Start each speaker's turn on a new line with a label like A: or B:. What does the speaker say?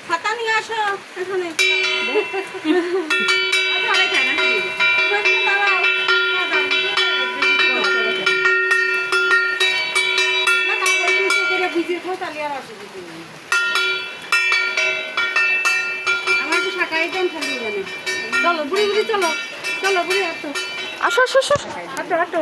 A: ছাতা নিয়ে আসো এখানে আমার একটু শাকাই দেন খালি চলো বুড়ি বুড়ি চলো চলো বুড়ি আসো আসো আসো আসো